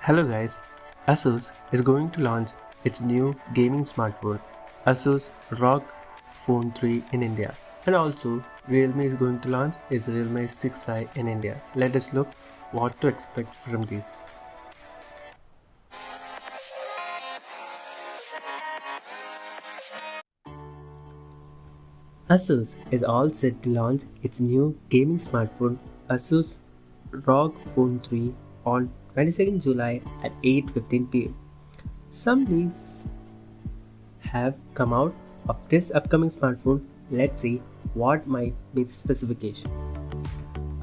Hello guys, ASUS is going to launch its new gaming smartphone ASUS ROG Phone 3 in India, and also Realme is going to launch its Realme 6i in India. Let us look what to expect from these. ASUS is all set to launch its new gaming smartphone ASUS ROG Phone 3 on 22nd July at 8:15 p.m. Some leaks have come out of this upcoming smartphone. Let's see what might be the specification.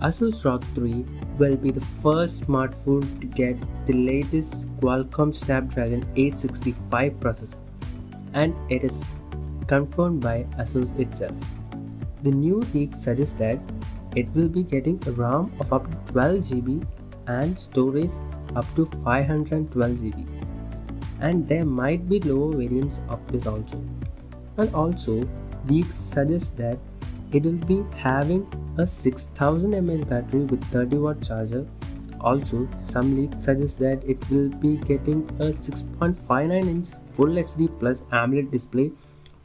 ASUS ROG 3 will be the first smartphone to get the latest Qualcomm Snapdragon 865 processor, and it is confirmed by ASUS itself. The new leak suggests that it will be getting a RAM of up to 12 GB and storage up to 512 GB, and there might be lower variants of this also. And also, leaks suggest that it will be having a 6000 mAh battery with 30-watt charger. Also, some leaks suggest that it will be getting a 6.59-inch Full HD Plus AMOLED display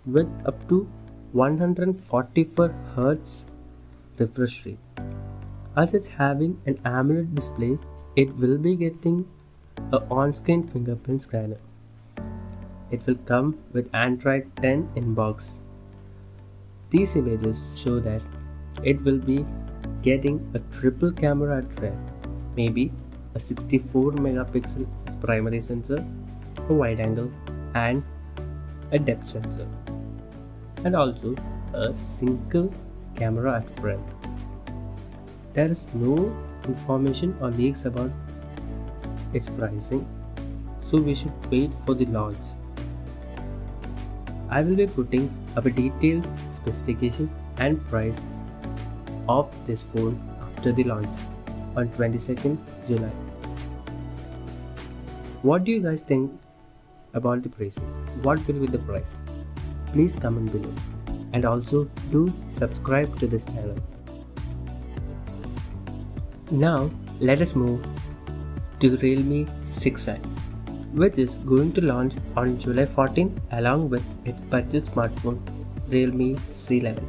with up to 144 Hz refresh rate. As it's having an AMOLED display, it will be getting a on-screen fingerprint scanner. It will come with Android 10 in box. These images show that it will be getting a triple camera at rear, maybe a 64 megapixel primary sensor, a wide angle, and a depth sensor, and also a single camera at front. There is no information or leaks about its pricing, so we should wait for the launch. I will be putting up a detailed specification and price of this phone after the launch on 22nd July. What do you guys think about the pricing? What will be the price? Please comment below, and also do subscribe to this channel. Now let us move to Realme 6i, which is going to launch on July 14 along with its budget smartphone Realme C11.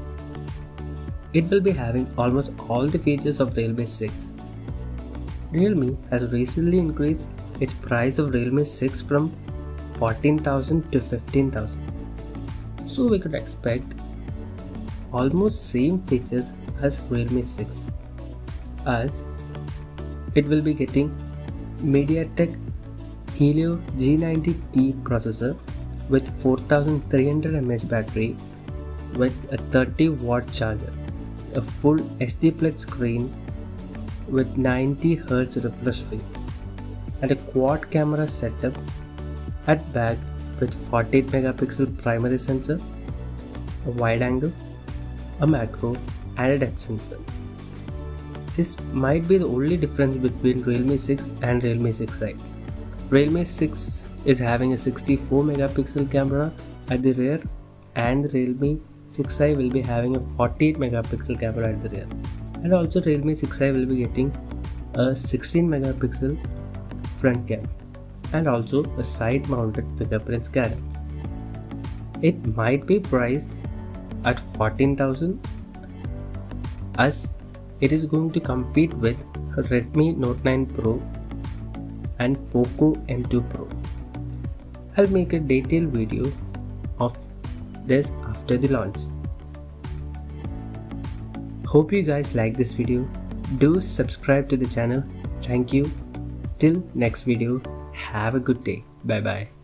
It will be having almost all the features of Realme 6. Realme has recently increased its price of Realme 6 from 14,000 to 15,000. So we could expect almost same features as Realme 6, as it will be getting MediaTek Helio G90T processor with 4300 mAh battery with a 30-watt charger, a full HD Plus screen with 90 Hz refresh rate, and a quad camera setup at back with 48 megapixel primary sensor, a wide angle, a macro, and a depth sensor. This might be the only difference between Realme 6 and Realme 6i. Realme 6 is having a 64 megapixel camera at the rear, and Realme 6i will be having a 48 megapixel camera at the rear. And also Realme 6i will be getting a 16 megapixel front cam and also a side mounted fingerprint scanner. It might be priced at 14,000, as it is going to compete with Redmi Note 9 Pro and Poco M2 Pro. I'll make a detailed video of this after the launch. Hope you guys like this video. Do subscribe to the channel. Thank you. Till next video, have a good day. Bye bye.